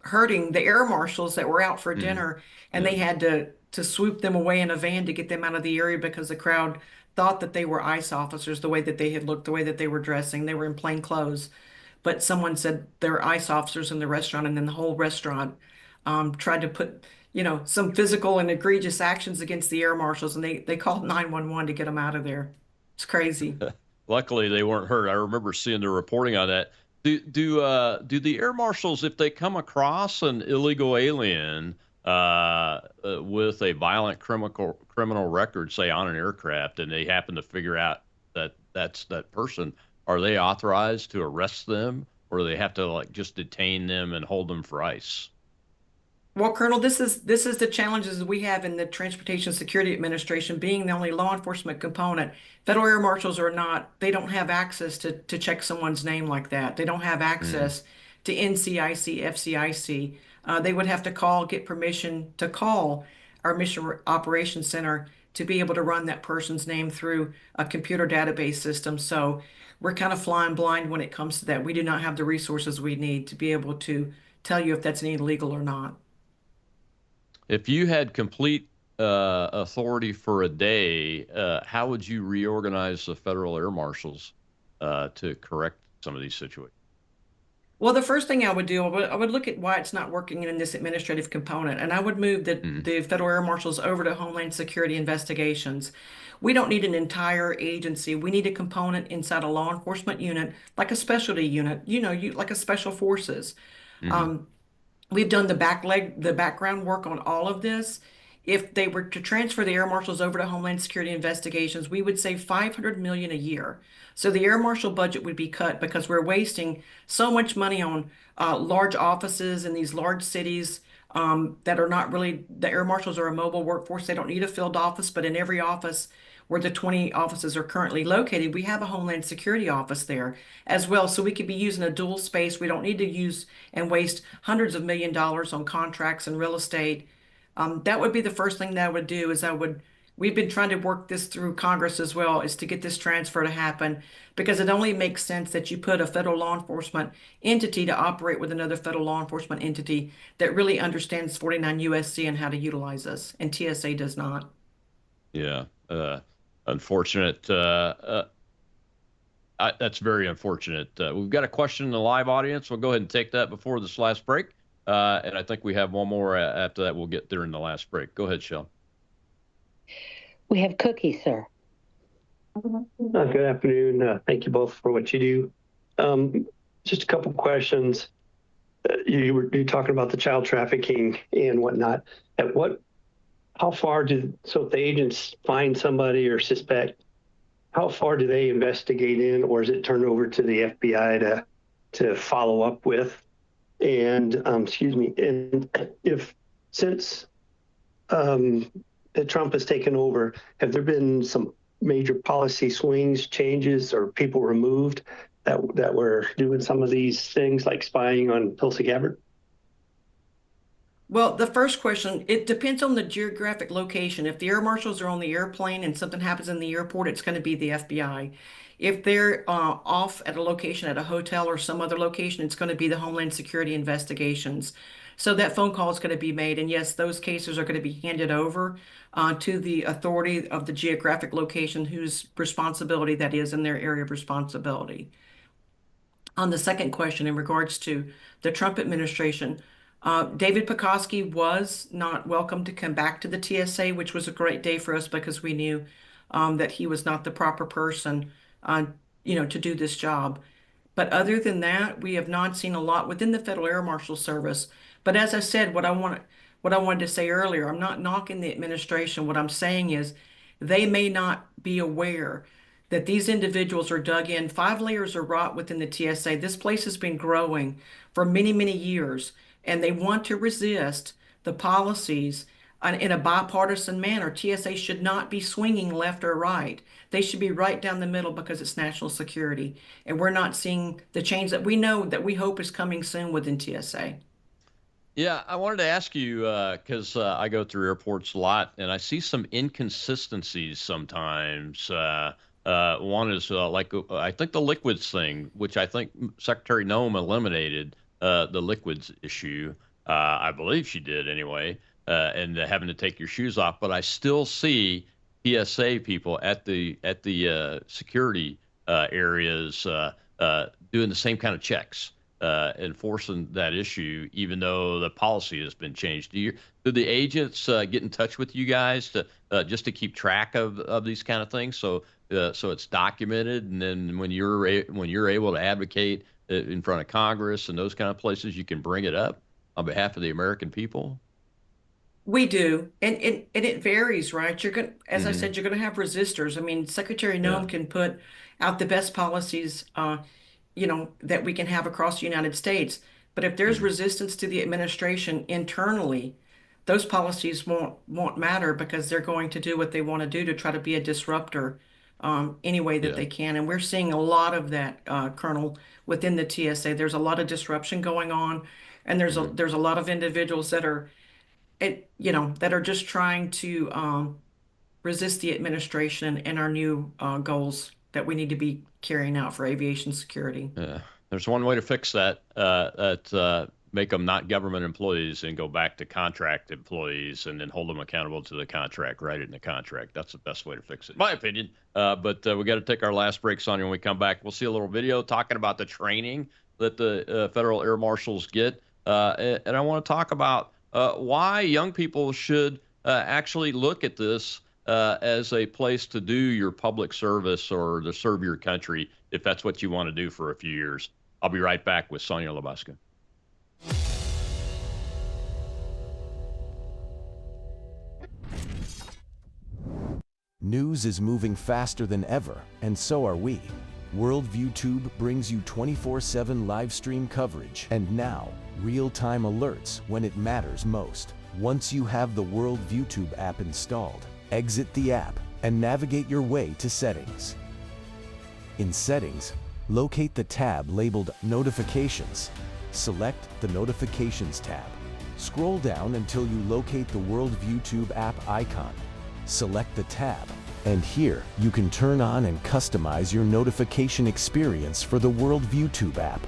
hurting the air marshals that were out for dinner. And they had to swoop them away in a van to get them out of the area because the crowd thought that they were ICE officers, the way that they had looked, the way that they were dressing. They were in plain clothes. But someone said they're ICE officers in the restaurant, and then the whole restaurant tried to put, you know, some physical and egregious actions against the air marshals, and they called 911 to get them out of there. It's crazy. Luckily, they weren't hurt. I remember seeing the reporting on that. Do the air marshals, if they come across an illegal alien with a violent criminal record, say on an aircraft, and they happen to figure out that that's that person, are they authorized to arrest them, or do they have to like just detain them and hold them for ICE? Well, Colonel, this is the challenges we have in the Transportation Security Administration, being the only law enforcement component. Federal air marshals they don't have access to check someone's name like that. They don't have access to NCIC, FCIC. They would have to get permission to call our Mission Operations Center to be able to run that person's name through a computer database system. So we're kind of flying blind when it comes to that. We do not have the resources we need to be able to tell you if that's illegal or not. If you had complete authority for a day, how would you reorganize the federal air marshals to correct some of these situations? Well, the first thing I would do, I would look at why it's not working in this administrative component, and I would move the Federal Air Marshals over to Homeland Security Investigations. We don't need an entire agency. We need a component inside a law enforcement unit, like a specialty unit, like a special forces. We've done the background work on all of this. If they were to transfer the air marshals over to Homeland Security Investigations, we would save $500 million a year. So the air marshal budget would be cut because we're wasting so much money on large offices in these large cities that are not really, the air marshals are a mobile workforce. They don't need a field office, but in every office where the 20 offices are currently located, we have a Homeland Security office there as well. So we could be using a dual space. We don't need to use and waste hundreds of $millions on contracts and real estate. That would be the first thing that I would do is we've been trying to work this through Congress as well, is to get this transfer to happen, because it only makes sense that you put a federal law enforcement entity to operate with another federal law enforcement entity that really understands 49 USC and how to utilize us, and TSA does not. Yeah, unfortunate. That's very unfortunate. We've got a question in the live audience. We'll go ahead and take that before this last break. And I think we have one more after that. We'll get there in the last break. Go ahead, Shell. We have Cookie, sir. Good afternoon. Thank you both for what you do. Just a couple questions. You were talking about the child trafficking and whatnot. How far so if the agents find somebody or suspect, how far do they investigate in, or is it turned over to the FBI to follow up with? And and if since Trump has taken over, have there been some major policy swings, changes, or people removed that were doing some of these things like spying on Tulsi Gabbard? Well, the first question, it depends on the geographic location. If the air marshals are on the airplane and something happens in the airport, it's going to be the FBI. If they're off at a location, at a hotel or some other location, it's going to be the Homeland Security Investigations. So that phone call is going to be made. And yes, those cases are going to be handed over to the authority of the geographic location whose responsibility that is in their area of responsibility. On the second question, in regards to the Trump administration, David Pekoski was not welcome to come back to the TSA, which was a great day for us because we knew that he was not the proper person, to do this job. But other than that, we have not seen a lot within the Federal Air Marshal Service. But as I said, what I wanted to say earlier, I'm not knocking the administration. What I'm saying is they may not be aware that these individuals are dug in 5 layers of rot within the TSA. This place has been growing for many, many years, and they want to resist the policies in a bipartisan manner. TSA should not be swinging left or right. They should be right down the middle because it's national security. And we're not seeing the change that we know that we hope is coming soon within TSA. Yeah, I wanted to ask you, because I go through airports a lot, and I see some inconsistencies sometimes. One is I think the liquids thing, which I think Secretary Noem eliminated the liquids issue. I believe she did anyway, and having to take your shoes off. But I still see PSA people at the security areas doing the same kind of checks, enforcing that issue, even though the policy has been changed. Do the agents get in touch with you guys to just to keep track of these kind of things, so it's documented, and then when you're able to advocate in front of Congress and those kind of places, you can bring it up on behalf of the American people? We do, and it varies, right? You're going, as I said, you're going to have resistors. I mean, Secretary Noem can put out the best policies, that we can have across the United States. But if there's resistance to the administration internally, those policies won't matter because they're going to do what they want to do to try to be a disruptor any way that they can. And we're seeing a lot of that, Colonel, within the TSA. There's a lot of disruption going on, and there's a lot of individuals that are just trying to resist the administration and our new goals that we need to be carrying out for aviation security. Yeah, there's one way to fix that. Make them not government employees and go back to contract employees, and then hold them accountable to the contract, write it in the contract. That's the best way to fix it, in my opinion. But we got to take our last break, Sonia. When we come back, we'll see a little video talking about the training that the federal air marshals get. And I want to talk about why young people should actually look at this as a place to do your public service or to serve your country, if that's what you want to do for a few years. I'll be right back with Sonia Labaska. News is moving faster than ever, and so are we. Worldview Tube brings you 24/7 live stream coverage and now real-time alerts when it matters most. Once you have the Worldview Tube app installed, exit the app and navigate your way to Settings. In Settings, locate the tab labeled Notifications. Select the Notifications tab. Scroll down until you locate the Worldview Tube app icon. Select the tab, and here you can turn on and customize your notification experience for the Worldview Tube app.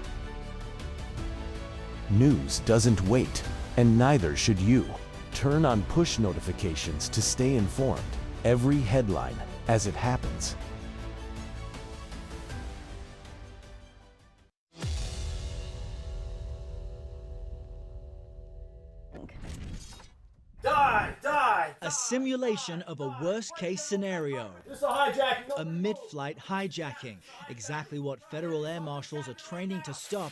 News doesn't wait, and neither should you. Turn on push notifications to stay informed. Every headline as it happens. A simulation of a worst-case scenario. This a hijacking. A mid-flight hijacking. Exactly what federal air marshals are training to stop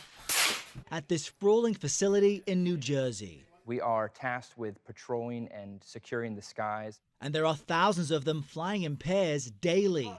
at this sprawling facility in New Jersey. We are tasked with patrolling and securing the skies. And there are thousands of them flying in pairs daily.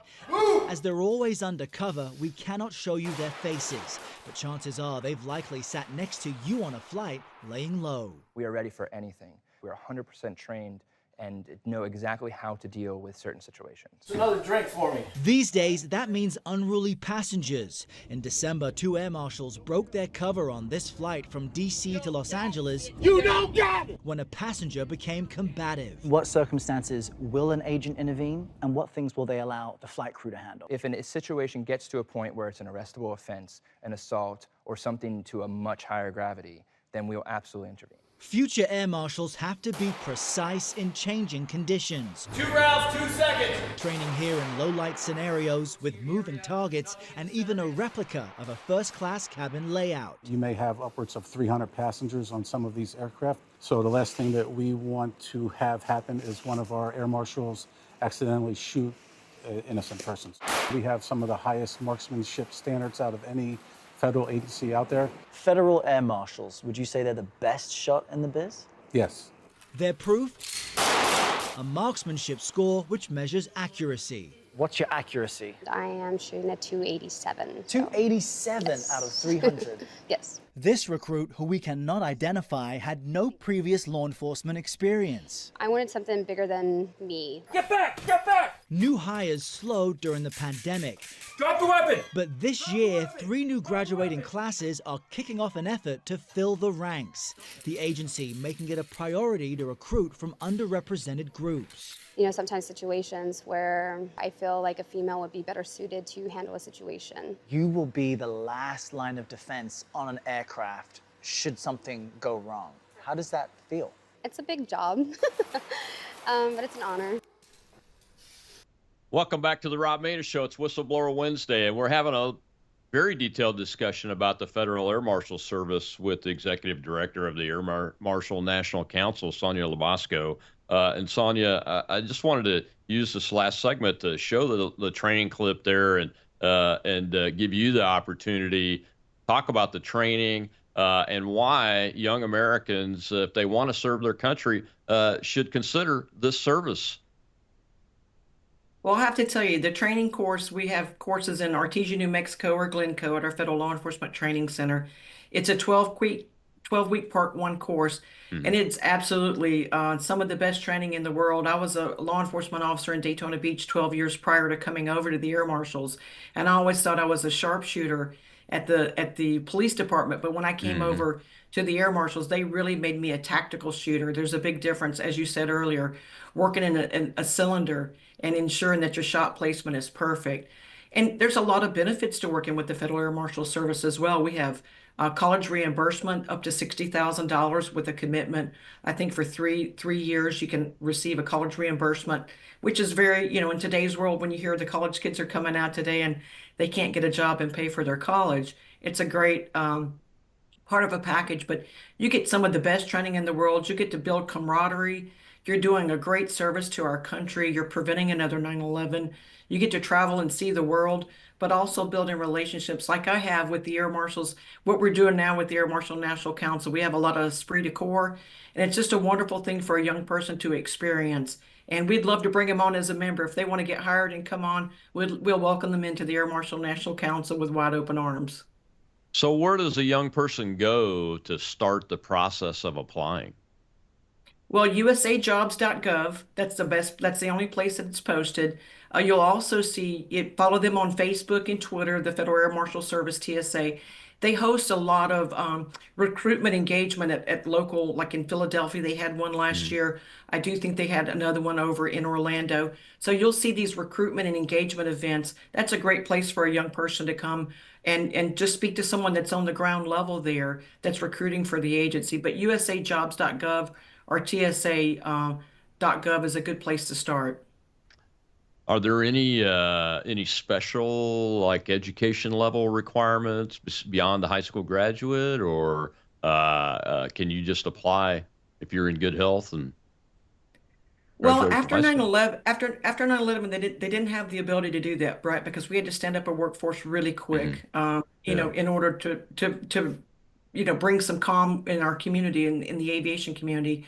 As they're always undercover, we cannot show you their faces, but chances are they've likely sat next to you on a flight, laying low. We are ready for anything. We're 100% trained and know exactly how to deal with certain situations. It's another drink for me. These days, that means unruly passengers. In December, 2 air marshals broke their cover on this flight from D.C. to Los Angeles. You don't got it! When a passenger became combative. What circumstances will an agent intervene, and what things will they allow the flight crew to handle? If a situation gets to a point where it's an arrestable offense, an assault, or something to a much higher gravity, then we'll absolutely intervene. Future air marshals have to be precise in changing conditions. 2 rounds, 2 seconds. Training here in low-light scenarios with moving targets and even a replica of a first-class cabin layout. You may have upwards of 300 passengers on some of these aircraft. So the last thing that we want to have happen is one of our air marshals accidentally shoot innocent persons. We have some of the highest marksmanship standards out of any federal agency out there. Federal air marshals, would you say they're the best shot in the biz? Yes. Their proof? A marksmanship score which measures accuracy. What's your accuracy? I am shooting a 287. 287 Yes. out of 300? Yes. This recruit, who we cannot identify, had no previous law enforcement experience. I wanted something bigger than me. Get back! Get back! New hires slowed during the pandemic. Drop the weapon! But this year, 3 new graduating classes are kicking off an effort to fill the ranks. The agency making it a priority to recruit from underrepresented groups. You know, sometimes situations where I feel like a female would be better suited to handle a situation. You will be the last line of defense on an aircraft should something go wrong. How does that feel? It's a big job, but it's an honor. Welcome back to the Rob Maness Show. It's Whistleblower Wednesday, and we're having a very detailed discussion about the Federal Air Marshal Service with the Executive Director of the Air Marshal National Council, Sonia Labaska. And Sonia, I just wanted to use this last segment to show the training clip there and give you the opportunity, talk about the training and why young Americans, if they want to serve their country, should consider this service. Well, I have to tell you, the training course, we have courses in Artesia, New Mexico, or Glencoe at our Federal Law Enforcement Training Center. It's a 12-week Part 1 course, and it's absolutely some of the best training in the world. I was a law enforcement officer in Daytona Beach 12 years prior to coming over to the Air Marshals, and I always thought I was a sharpshooter at the police department. But when I came over to the Air Marshals, they really made me a tactical shooter. There's a big difference, as you said earlier, working in a cylinder and ensuring that your shot placement is perfect. And there's a lot of benefits to working with the Federal Air Marshal Service as well. We have college reimbursement up to $60,000 with a commitment. I think for three years you can receive a college reimbursement, which is very, in today's world, when you hear the college kids are coming out today and they can't get a job and pay for their college, it's a great part of a package. But you get some of the best training in the world. You get to build camaraderie. You're doing a great service to our country. You're preventing another 9/11. You get to travel and see the world, but also building relationships like I have with the Air Marshals. What we're doing now with the Air Marshal National Council, we have a lot of esprit de corps, and it's just a wonderful thing for a young person to experience. And we'd love to bring them on as a member. If they want to get hired and come on, we'll welcome them into the Air Marshal National Council with wide open arms. So where does a young person go to start the process of applying? Well, usajobs.gov, that's the only place that it's posted. You'll also see it, follow them on Facebook and Twitter, the Federal Air Marshal Service, TSA. They host a lot of recruitment engagement at local, like in Philadelphia, they had one last year. I do think they had another one over in Orlando. So you'll see these recruitment and engagement events. That's a great place for a young person to come and just speak to someone that's on the ground level there that's recruiting for the agency. But usajobs.gov or TSA.gov is a good place to start. Are there any special like education level requirements beyond the high school graduate, or can you just apply if you're in good health and Well, graduate after from high school? 9/11, after 9/11, they didn't have the ability to do that, right? Because we had to stand up a workforce really quick, Yeah. in order to bring some calm in our community, in the aviation community.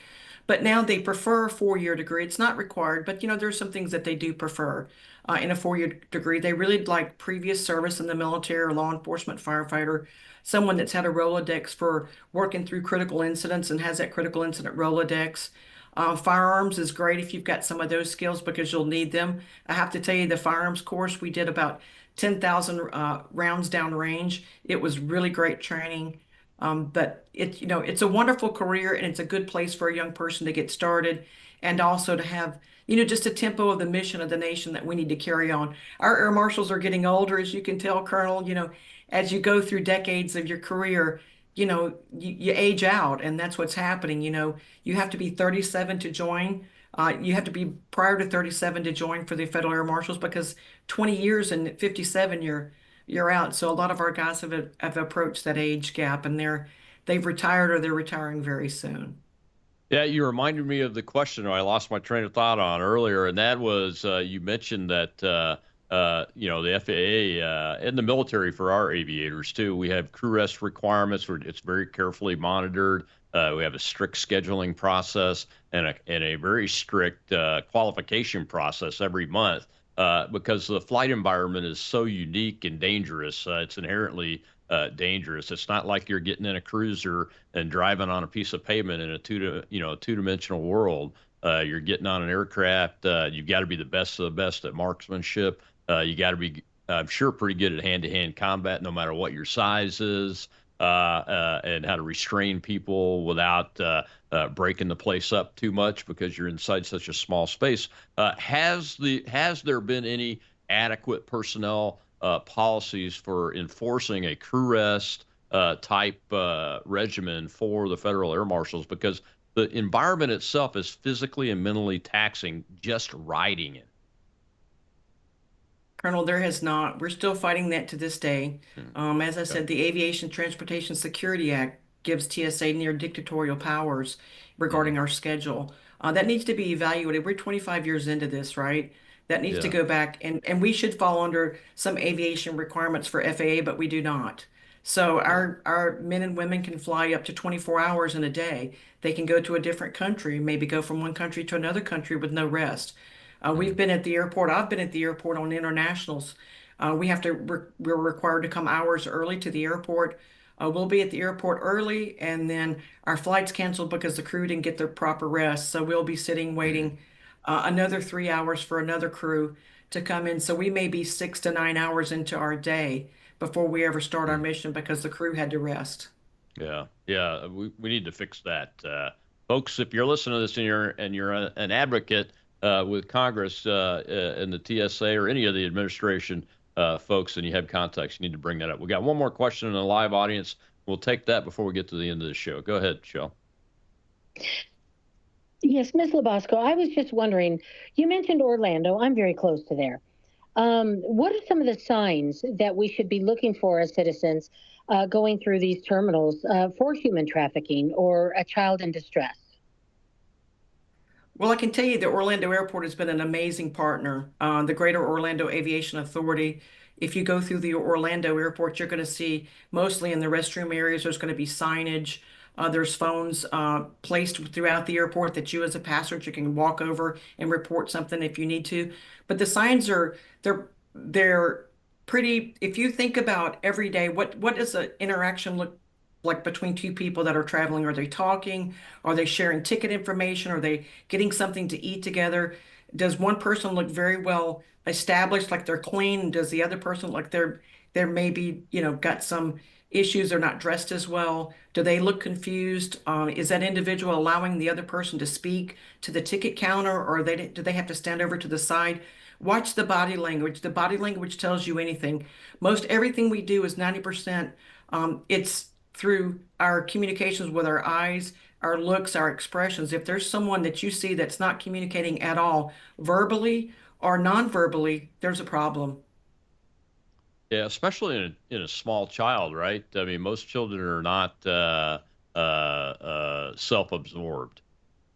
But now they prefer a four-year degree. It's not required, but there's some things that they do prefer in a four-year degree. They really like previous service in the military or law enforcement firefighter, someone that's had a Rolodex for working through critical incidents and has that critical incident Rolodex. Firearms is great if you've got some of those skills because you'll need them. I have to tell you, the firearms course, we did about 10,000 rounds down range. It was really great training. But it's a wonderful career and it's a good place for a young person to get started and also to have, just a tempo of the mission of the nation that we need to carry on. Our air marshals are getting older, as you can tell, Colonel, as you go through decades of your career, you age out, and that's what's happening. You have to be 37 to join. You have to be prior to 37 to join for the Federal Air Marshals because 20 years and 57 you're out. So a lot of our guys have approached that age gap, and they've retired or they're retiring very soon. Yeah, you reminded me of the question I lost my train of thought on earlier, and that was you mentioned that the FAA and the military for our aviators too. We have crew rest requirements where it's very carefully monitored. We have a strict scheduling process and a very strict qualification process every month because the flight environment is so unique and dangerous. It's inherently dangerous. It's not like you're getting in a cruiser and driving on a piece of pavement in a two-dimensional world. You're getting on an aircraft. You've got to be the best of the best at marksmanship. You got to be, I'm sure, pretty good at hand-to-hand combat, no matter what your size is, and how to restrain people without breaking the place up too much because you're inside such a small space. Has there been any adequate personnel policies for enforcing a crew rest type regimen for the Federal Air Marshals? Because the environment itself is physically and mentally taxing just riding it. Colonel, there has not. We're still fighting that to this day. As I said, the Aviation Transportation Security Act gives TSA near dictatorial powers regarding our schedule. That needs to be evaluated. We're 25 years into this, right? That needs to Yeah. go back, and we should fall under some aviation requirements for FAA, but we do not. So our men and women can fly up to 24 hours in a day. They can go to a different country, maybe go from one country to another country with no rest. We've been at the airport. I've been at the airport on internationals. We're required to come hours early to the airport. We'll be at the airport early, and then our flight's canceled because the crew didn't get their proper rest. So we'll be sitting waiting another 3 hours for another crew to come in. So we may be 6 to 9 hours into our day before we ever start our mission because the crew had to rest. Yeah, we need to fix that, folks. If you're listening to this and you're an advocate with Congress and the TSA or any of the administration, folks and you have contacts, you need to bring that up. We got one more question in the live audience. We'll take that before we get to the end of the show. Go ahead, Shell. Yes, Ms. Labasco, I was just wondering, you mentioned Orlando. I'm very close to there. What are some of the signs that we should be looking for as citizens going through these terminals for human trafficking or a child in distress? Well, I can tell you the Orlando Airport has been an amazing partner. The Greater Orlando Aviation Authority, if you go through the Orlando Airport, you're going to see mostly in the restroom areas, there's going to be signage. There's phones placed throughout the airport that you as a passenger can walk over and report something if you need to. But the signs they're pretty, if you think about every day, what does an interaction look like between two people that are traveling? Are they talking? Are they sharing ticket information? Are they getting something to eat together? Does one person look very well established, like they're clean? Does the other person look like they're maybe, got some issues, they're not dressed as well? Do they look confused? Is that individual allowing the other person to speak to the ticket counter, or do they have to stand over to the side? Watch the body language. The body language tells you anything. Most everything we do is 90%. It's through our communications with our eyes, our looks, our expressions. If there's someone that you see that's not communicating at all, verbally or non-verbally, there's a problem. Yeah, especially in a small child, right? I mean, most children are not self-absorbed,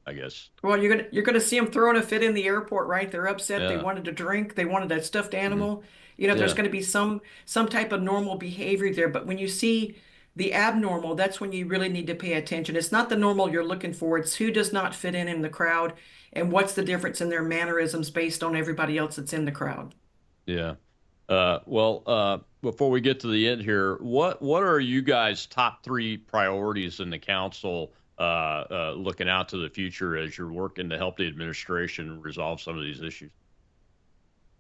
I guess. Well, you're gonna see them throwing a fit in the airport, right? They're upset. They Yeah. wanted to drink. They wanted that stuffed animal. There's Yeah. going to be some type of normal behavior there. But when you see the abnormal, that's when you really need to pay attention. It's not the normal you're looking for. It's who does not fit in the crowd, and what's the difference in their mannerisms based on everybody else that's in the crowd. Yeah. Before we get to the end here, what are you guys' top 3 priorities in the council looking out to the future as you're working to help the administration resolve some of these issues?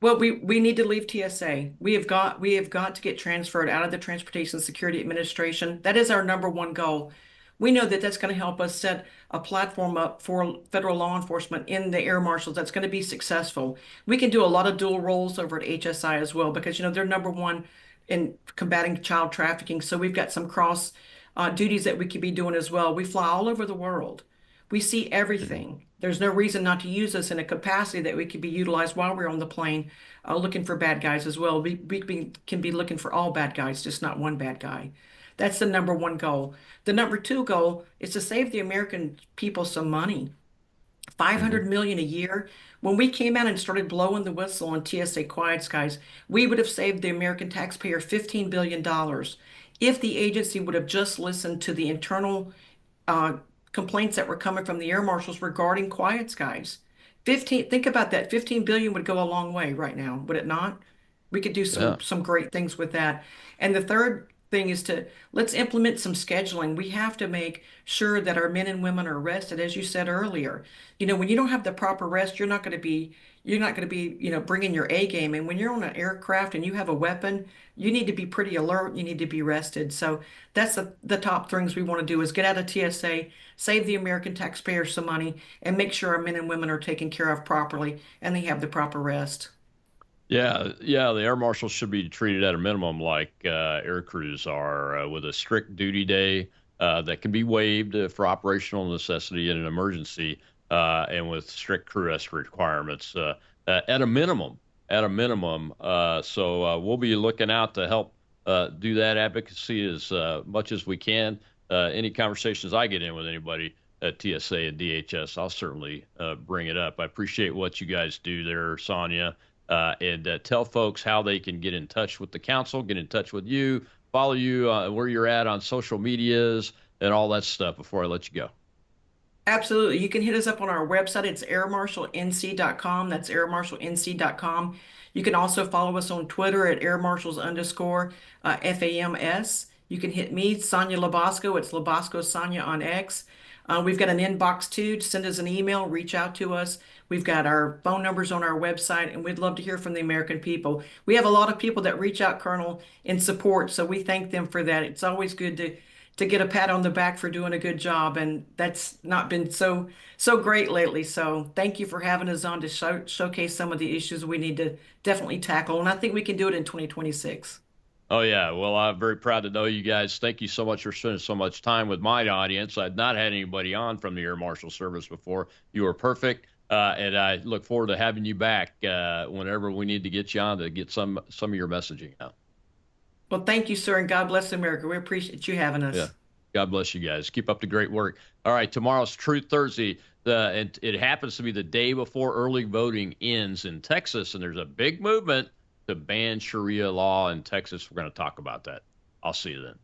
Well, we need to leave TSA. We have got to get transferred out of the Transportation Security Administration. That is our number one goal. We know that that's going to help us set a platform up for federal law enforcement in the air marshals that's going to be successful. We can do a lot of dual roles over at HSI as well because they're number one in combating child trafficking. So we've got some cross duties that we could be doing as well. We fly all over the world. We see everything. There's no reason not to use us in a capacity that we could be utilized while we're on the plane, looking for bad guys as well. We can be looking for all bad guys, just not one bad guy. That's the number one goal. The number 2 goal is to save the American people some money. $500 million a year. When we came out and started blowing the whistle on TSA Quiet Skies, we would have saved the American taxpayer $15 billion if the agency would have just listened to the internal complaints that were coming from the air marshals regarding Quiet Skies. Think about that. 15 billion would go a long way right now, would it not? We could do some great things with that. And the third thing is let's implement some scheduling. We have to make sure that our men and women are rested, as you said earlier. When you don't have the proper rest, you're not going to be bringing your A game. And when you're on an aircraft and you have a weapon, you need to be pretty alert. You need to be rested. So that's the top things we want to do is get out of TSA, save the American taxpayer some money, and make sure our men and women are taken care of properly and they have the proper rest. Yeah, the air marshals should be treated at a minimum like air crews are, with a strict duty day that can be waived for operational necessity in an emergency, and with strict crew rest requirements at a minimum. So we'll be looking out to help do that advocacy as much as we can. Any conversations I get in with anybody at TSA and DHS, I'll certainly bring it up. I appreciate what you guys do there, Sonia. And tell folks how they can get in touch with the council, get in touch with you, follow you where you're at on social medias and all that stuff before I let you go. Absolutely. You can hit us up on our website. It's airmarshalnc.com. That's airmarshalnc.com. You can also follow us on Twitter at airmarshals_FAMS. You can hit me, Sonia Labasco. It's Labasco Sonia on X. We've got an inbox too. Send us an email, reach out to us. We've got our phone numbers on our website, and we'd love to hear from the American people. We have a lot of people that reach out, Colonel, in support, so we thank them for that. It's always good to get a pat on the back for doing a good job, and that's not been so great lately. So thank you for having us on to showcase some of the issues we need to definitely tackle, and I think we can do it in 2026. Oh, yeah. Well, I'm very proud to know you guys. Thank you so much for spending so much time with my audience. I've not had anybody on from the Air Marshal Service before. You are perfect, and I look forward to having you back whenever we need to get you on to get some of your messaging out. Well, thank you, sir, and God bless America. We appreciate you having us. Yeah. God bless you guys. Keep up the great work. All right, tomorrow's Truth Thursday. It happens to be the day before early voting ends in Texas, and there's a big movement to ban Sharia law in Texas. We're going to talk about that. I'll see you then.